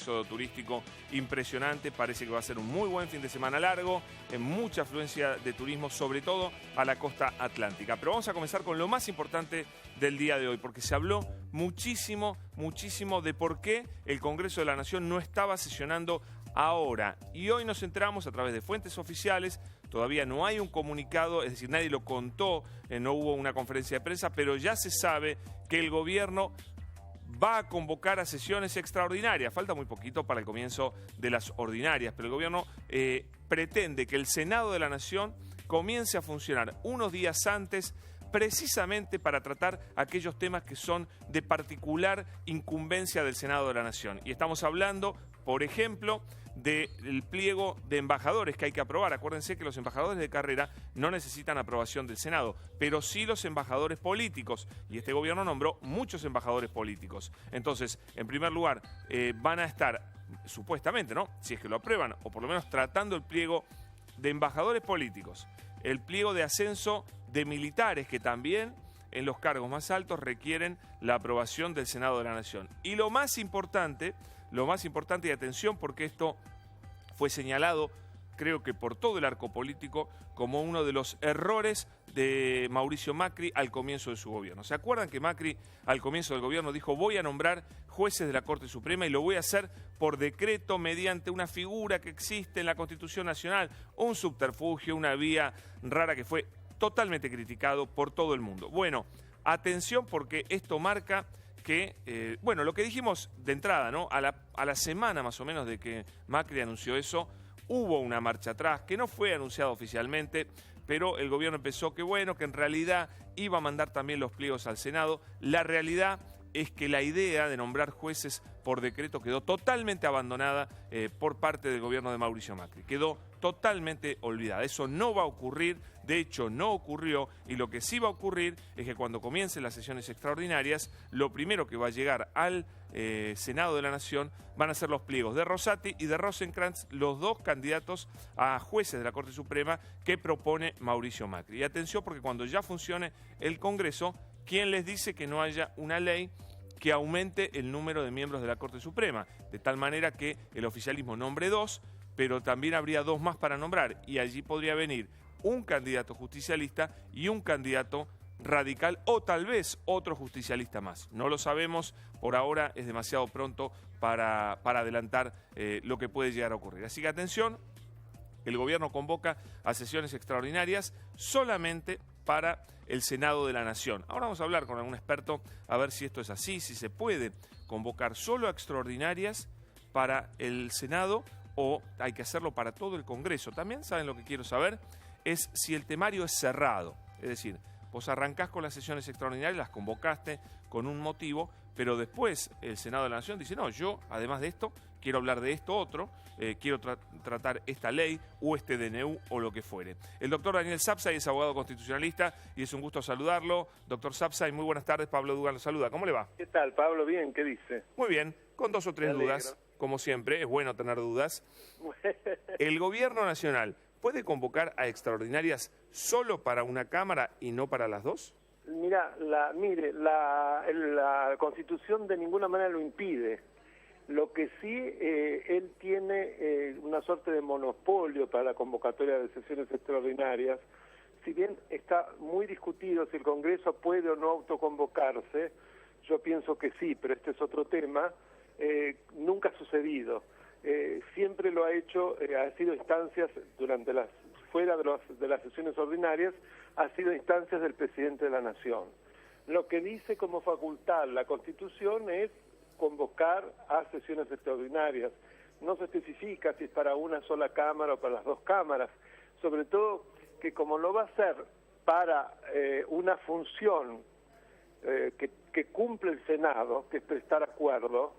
éxodo turístico impresionante. Parece que va a ser un muy buen fin de semana largo, en mucha afluencia de turismo, sobre todo a la costa atlántica. Pero vamos a comenzar con lo más importante del día de hoy, porque se habló muchísimo de por qué el Congreso de la Nación no estaba sesionando ahora. Y hoy nos enteramos a través de fuentes oficiales. Todavía no hay un comunicado, es decir, nadie lo contó, no hubo una conferencia de prensa, pero ya se sabe que el gobierno va a convocar a sesiones extraordinarias. Falta muy poquito para el comienzo de las ordinarias, pero el gobierno pretende que el Senado de la Nación comience a funcionar unos días antes, precisamente para tratar aquellos temas que son de particular incumbencia del Senado de la Nación. Y estamos hablando, por ejemplo, del pliego de embajadores que hay que aprobar. Acuérdense que los embajadores de carrera no necesitan aprobación del Senado, pero sí los embajadores políticos, y este gobierno nombró muchos embajadores políticos. Entonces, en primer lugar, van a estar, supuestamente, ¿no?, si es que lo aprueban, o por lo menos tratando el pliego de embajadores políticos, el pliego de ascenso de militares, que también en los cargos más altos requieren la aprobación del Senado de la Nación. Y lo más importante, y atención, porque esto fue señalado, creo que por todo el arco político, como uno de los errores de Mauricio Macri al comienzo de su gobierno. ¿Se acuerdan que Macri al comienzo del gobierno dijo: voy a nombrar jueces de la Corte Suprema y lo voy a hacer por decreto mediante una figura que existe en la Constitución Nacional? Un subterfugio, una vía rara que fue totalmente criticado por todo el mundo. Bueno, atención, porque esto marca que, bueno, lo que dijimos de entrada, ¿no? A la semana más o menos de que Macri anunció eso, hubo una marcha atrás que no fue anunciada oficialmente, pero el gobierno empezó que, bueno, que en realidad iba a mandar también los pliegos al Senado. La realidad es que la idea de nombrar jueces por decreto quedó totalmente abandonada por parte del gobierno de Mauricio Macri. Quedó totalmente olvidada. Eso no va a ocurrir, de hecho no ocurrió, y lo que sí va a ocurrir es que cuando comiencen las sesiones extraordinarias, lo primero que va a llegar al Senado de la Nación van a ser los pliegos de Rosati y de Rosenkrantz, los dos candidatos a jueces de la Corte Suprema que propone Mauricio Macri. Y atención, porque cuando ya funcione el Congreso, ¿quién les dice que no haya una ley que aumente el número de miembros de la Corte Suprema? De tal manera que el oficialismo nombre 2, pero también habría 2 más para nombrar, y allí podría venir un candidato justicialista y un candidato radical, o tal vez otro justicialista más. No lo sabemos, por ahora es demasiado pronto para adelantar lo que puede llegar a ocurrir. Así que atención, el gobierno convoca a sesiones extraordinarias solamente para el Senado de la Nación. Ahora vamos a hablar con algún experto a ver si esto es así, si se puede convocar solo a extraordinarias para el Senado o hay que hacerlo para todo el Congreso. También, ¿saben lo que quiero saber? Es si el temario es cerrado, es decir, vos arrancás con las sesiones extraordinarias, las convocaste con un motivo, pero después el Senado de la Nación dice: no, yo además de esto quiero hablar de esto otro, quiero tratar esta ley o este DNU o lo que fuere. El doctor Daniel Sapsay es abogado constitucionalista y es un gusto saludarlo. Doctor Sapsay, muy buenas tardes. Pablo Dugan lo saluda. ¿Cómo le va? ¿Qué tal, Pablo? Bien, ¿qué dice? Muy bien, con 2 o 3 dudas, como siempre, es bueno tener dudas. ¿El gobierno nacional puede convocar a extraordinarias solo para una Cámara y no para las dos? Mira, la Constitución de ninguna manera lo impide. Lo que sí, él tiene una suerte de monopolio para la convocatoria de sesiones extraordinarias. Si bien está muy discutido si el Congreso puede o no autoconvocarse, yo pienso que sí, pero este es otro tema, nunca ha sucedido. Siempre lo ha hecho, ha sido instancias durante fuera de las sesiones ordinarias, ha sido instancias del presidente de la Nación. Lo que dice como facultad la Constitución es convocar a sesiones extraordinarias. No se especifica si es para una sola Cámara o para las 2 cámaras, sobre todo que como lo va a hacer para una función que cumple el Senado, que es prestar acuerdo,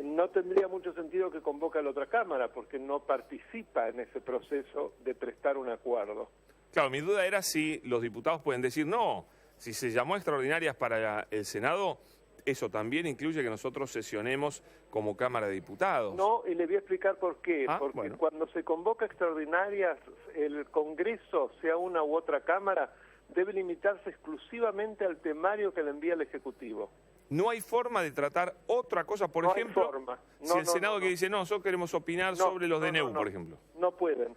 no tendría mucho sentido que convoque a la otra Cámara, porque no participa en ese proceso de prestar un acuerdo. Claro, mi duda era si los diputados pueden decir: no, si se llamó extraordinarias para el Senado, eso también incluye que nosotros sesionemos como Cámara de Diputados. No, y le voy a explicar por qué. Porque bueno, cuando se convoca extraordinarias, el Congreso, sea una u otra Cámara, debe limitarse exclusivamente al temario que le envía el Ejecutivo. ¿No hay forma de tratar otra cosa? Por ejemplo, hay forma. si el Senado que dice, no, nosotros queremos opinar sobre los DNU, por ejemplo. No pueden.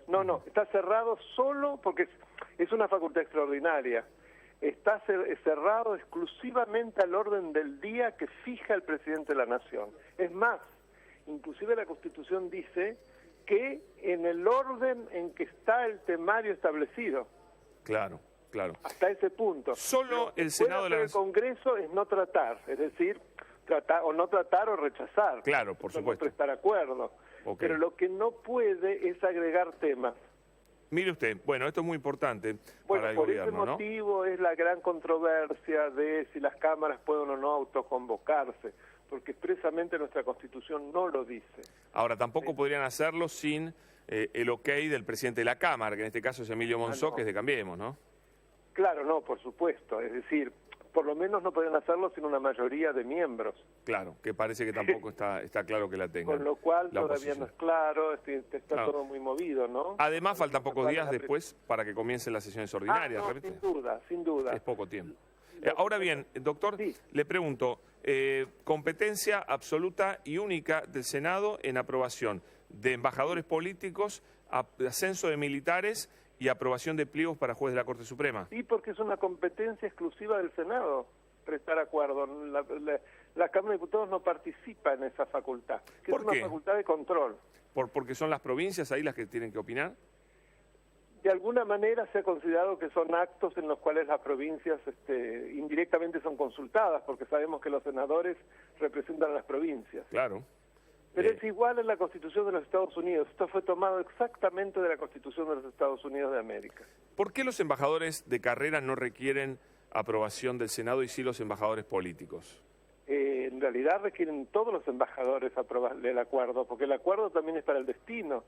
No, está cerrado solo porque es una facultad extraordinaria. Está cerrado exclusivamente al orden del día que fija el presidente de la Nación. Es más, inclusive la Constitución dice que en el orden en que está el temario establecido. Claro. Hasta ese punto. Solo el Senado de la Nación. El Congreso es no tratar, es decir, tratar o rechazar. Claro, por supuesto. No prestar acuerdo. Okay. Pero lo que no puede es agregar temas. Mire usted, bueno, esto es muy importante para el gobierno, ¿no? Por ese motivo es la gran controversia de si las cámaras pueden o no autoconvocarse, porque expresamente nuestra Constitución no lo dice. Ahora, tampoco podrían hacerlo sin el ok del presidente de la Cámara, que en este caso es Emilio Monzó, que es de Cambiemos, ¿no? Claro, no, por supuesto. Es decir, por lo menos no pueden hacerlo sin una mayoría de miembros. Claro, que parece que tampoco está claro que la tengan. Con lo cual todavía no es claro, está todo muy movido, ¿no? Además, faltan pocos días después para que comiencen las sesiones ordinarias. Sin duda. Es poco tiempo. Ahora bien, doctor, sí. Le pregunto, competencia absoluta y única del Senado en aprobación de embajadores políticos, ascenso de militares y aprobación de pliegos para juez de la Corte Suprema. Sí, porque es una competencia exclusiva del Senado prestar acuerdo. La Cámara de Diputados no participa en esa facultad, que es una facultad de control. ¿Porque son las provincias ahí las que tienen que opinar? De alguna manera se ha considerado que son actos en los cuales las provincias indirectamente son consultadas, porque sabemos que los senadores representan a las provincias. Claro. Pero es igual en la Constitución de los Estados Unidos. Esto fue tomado exactamente de la Constitución de los Estados Unidos de América. ¿Por qué los embajadores de carrera no requieren aprobación del Senado y sí los embajadores políticos? En realidad requieren todos los embajadores aprobar el acuerdo, porque el acuerdo también es para el destino.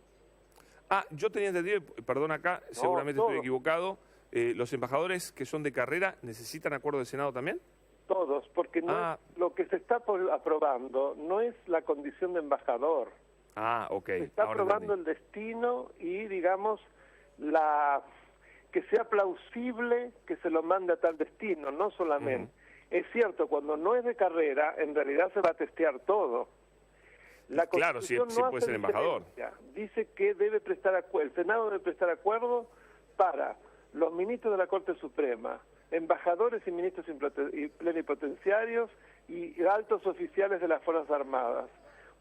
Yo tenía entendido, perdón acá, seguramente estoy equivocado, ¿los embajadores que son de carrera necesitan acuerdo del Senado también? Todos, porque lo que se está aprobando no es la condición de embajador. Ok. Se está aprobando el destino y, digamos, que sea plausible que se lo mande a tal destino, no solamente. Es cierto, cuando no es de carrera, en realidad se va a testear todo. La claro, sí puede ser embajador. Dice que el Senado debe prestar acuerdo para los ministros de la Corte Suprema, embajadores y ministros y plenipotenciarios y altos oficiales de las Fuerzas Armadas,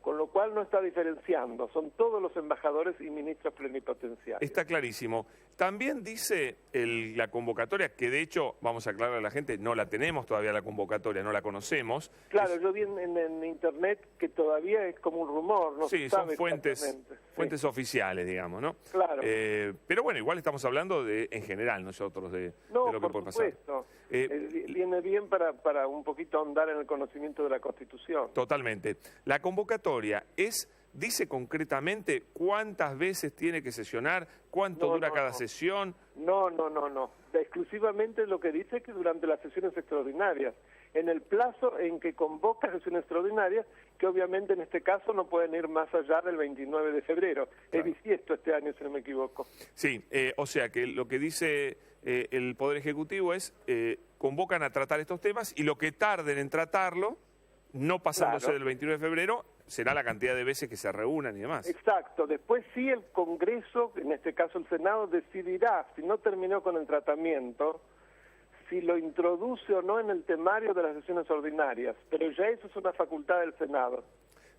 con lo cual no está diferenciando, son todos los embajadores y ministros plenipotenciarios. Está clarísimo. También dice la convocatoria, que de hecho, vamos a aclarar a la gente, no la tenemos todavía la convocatoria, no la conocemos. Claro, yo vi en internet que todavía es como un rumor, no se sabe. Sí, son fuentes oficiales, digamos, ¿no? Claro. Pero bueno, igual estamos hablando en general nosotros de lo que puede pasar. Viene bien para un poquito ahondar en el conocimiento de la Constitución. Totalmente. La convocatoria dice concretamente cuántas veces tiene que sesionar, cuánto dura cada sesión. No. Exclusivamente lo que dice es que durante las sesiones extraordinarias, en el plazo en que convoca sesiones extraordinarias, que obviamente en este caso no pueden ir más allá del 29 de febrero. Claro. Es bisiesto este año, si no me equivoco. Sí, o sea que lo que dice el Poder Ejecutivo es convocan a tratar estos temas y lo que tarden en tratarlo, no pasándose del 29 de febrero, será la cantidad de veces que se reúnan y demás. Exacto. Después sí el Congreso, en este caso el Senado, decidirá, si no terminó con el tratamiento, si lo introduce o no en el temario de las sesiones ordinarias. Pero ya eso es una facultad del Senado.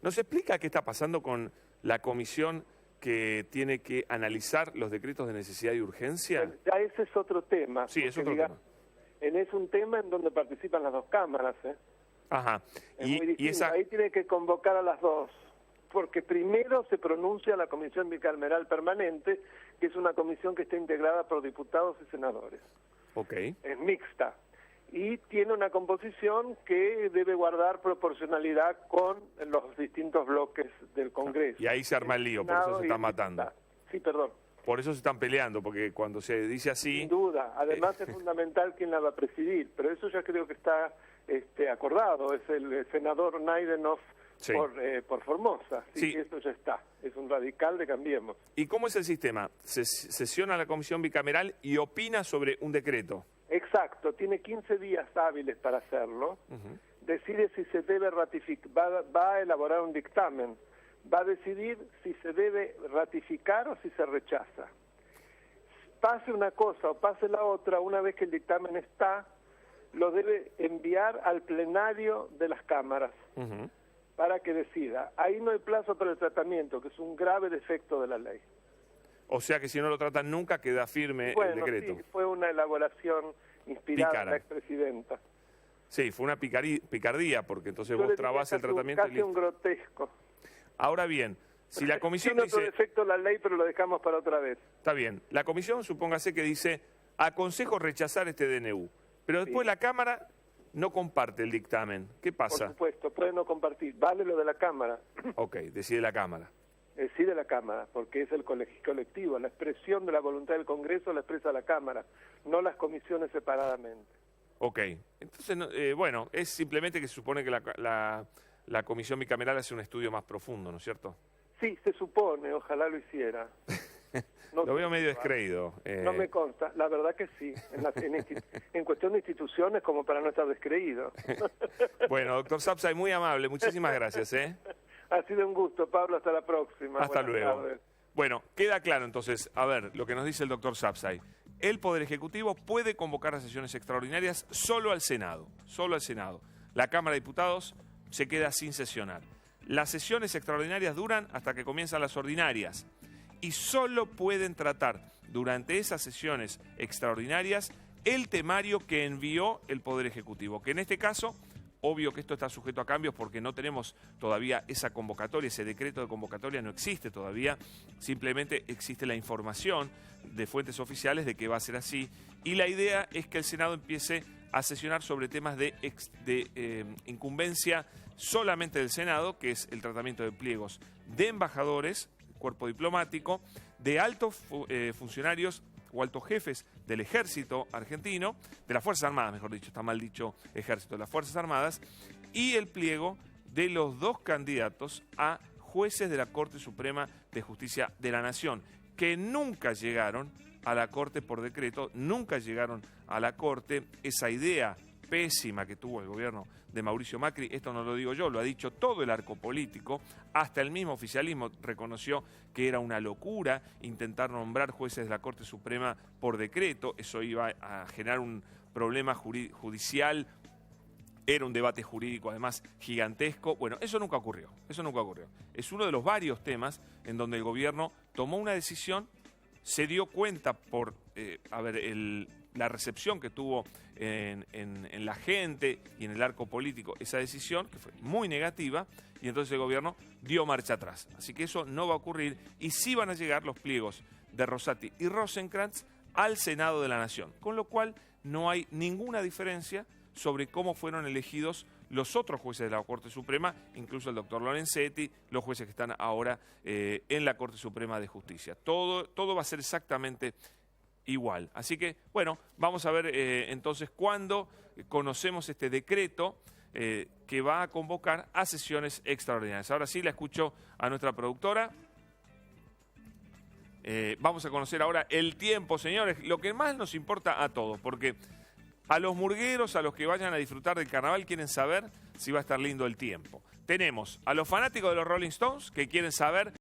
¿Nos explica qué está pasando con la comisión que tiene que analizar los decretos de necesidad y urgencia? Ya ese es otro tema. Sí, es otro tema. Es un tema en donde participan las dos cámaras, Ajá. Ahí tiene que convocar a las dos, porque primero se pronuncia la Comisión Bicameral Permanente, que es una comisión que está integrada por diputados y senadores. Es mixta y tiene una composición que debe guardar proporcionalidad con los distintos bloques del Congreso. Y ahí se arma el lío, por eso se están matando. Sí, perdón. Por eso se están peleando, porque cuando se dice así... Sin duda. Además es fundamental quién la va a presidir, pero eso ya creo que está acordado. Es el senador Naidenov por Formosa. Sí, eso ya está. Es un radical de Cambiemos. ¿Y cómo es el sistema? Se sesiona la comisión bicameral y opina sobre un decreto. Exacto. Tiene 15 días hábiles para hacerlo. decide si se debe ratificar, va a elaborar un dictamen, va a decidir si se debe ratificar o si se rechaza. Pase una cosa o pase la otra, una vez que el dictamen está, lo debe enviar al plenario de las cámaras para que decida. Ahí no hay plazo para el tratamiento, que es un grave defecto de la ley. O sea que si no lo tratan nunca queda firme el decreto. Sí, fue una elaboración inspirada Pícara. en la expresidenta. Sí, fue una picardía, porque entonces vos trabás el tratamiento y Casi listo. un grotesco. Ahora bien, si la comisión Tiene otro dice... defecto la ley, pero lo dejamos para otra vez. Está bien, la comisión supóngase que dice, aconsejo rechazar este DNU, pero después la Cámara no comparte el dictamen. ¿Qué Por pasa? supuesto, puede no compartir. Vale lo de la Cámara. Ok, decide la Cámara. Sí, de la Cámara, porque es el colectivo. La expresión de la voluntad del Congreso la expresa la Cámara, no las comisiones separadamente. Ok, entonces, bueno, es simplemente que se supone que la comisión bicameral hace un estudio más profundo, ¿no es cierto? Sí, se supone, ojalá lo hiciera. No Lo veo medio descreído. No me consta, la verdad que sí, en cuestión de instituciones como para no estar descreído. Bueno, doctor Sapsay, muy amable, muchísimas gracias. Ha sido un gusto, Pablo, hasta la próxima. Hasta Buenas luego. tardes. Bueno, queda claro entonces, a ver, lo que nos dice el doctor Sapsay. El Poder Ejecutivo puede convocar a sesiones extraordinarias solo al Senado, solo al Senado. La Cámara de Diputados se queda sin sesionar. Las sesiones extraordinarias duran hasta que comienzan las ordinarias y solo pueden tratar durante esas sesiones extraordinarias el temario que envió el Poder Ejecutivo, que en este caso, obvio que esto está sujeto a cambios porque no tenemos todavía esa convocatoria, ese decreto de convocatoria no existe todavía, simplemente existe la información de fuentes oficiales de que va a ser así y la idea es que el Senado empiece a sesionar sobre temas de incumbencia solamente del Senado, que es el tratamiento de pliegos de embajadores, cuerpo diplomático, de altos funcionarios o altos jefes del ejército argentino, de las Fuerzas Armadas, mejor dicho, está mal dicho ejército, de las Fuerzas Armadas, y el pliego de los dos candidatos a jueces de la Corte Suprema de Justicia de la Nación, que nunca llegaron a la Corte por decreto, nunca llegaron a la Corte. Esa idea pésima que tuvo el gobierno de Mauricio Macri, esto no lo digo yo, lo ha dicho todo el arco político, hasta el mismo oficialismo reconoció que era una locura intentar nombrar jueces de la Corte Suprema por decreto, eso iba a generar un problema judicial, era un debate jurídico además gigantesco. Bueno, eso nunca ocurrió, eso nunca ocurrió. Es uno de los varios temas en donde el gobierno tomó una decisión, se dio cuenta por, la recepción que tuvo en la gente y en el arco político esa decisión, que fue muy negativa, y entonces el gobierno dio marcha atrás. Así que eso no va a ocurrir y sí van a llegar los pliegos de Rosati y Rosenkrantz al Senado de la Nación, con lo cual no hay ninguna diferencia sobre cómo fueron elegidos los otros jueces de la Corte Suprema, incluso el doctor Lorenzetti, los jueces que están ahora en la Corte Suprema de Justicia. Todo va a ser exactamente igual. Así que, bueno, vamos a ver entonces cuándo conocemos este decreto que va a convocar a sesiones extraordinarias. Ahora sí, la escucho a nuestra productora. Vamos a conocer ahora el tiempo, señores, lo que más nos importa a todos, porque a los murgueros, a los que vayan a disfrutar del carnaval, quieren saber si va a estar lindo el tiempo. Tenemos a los fanáticos de los Rolling Stones que quieren saber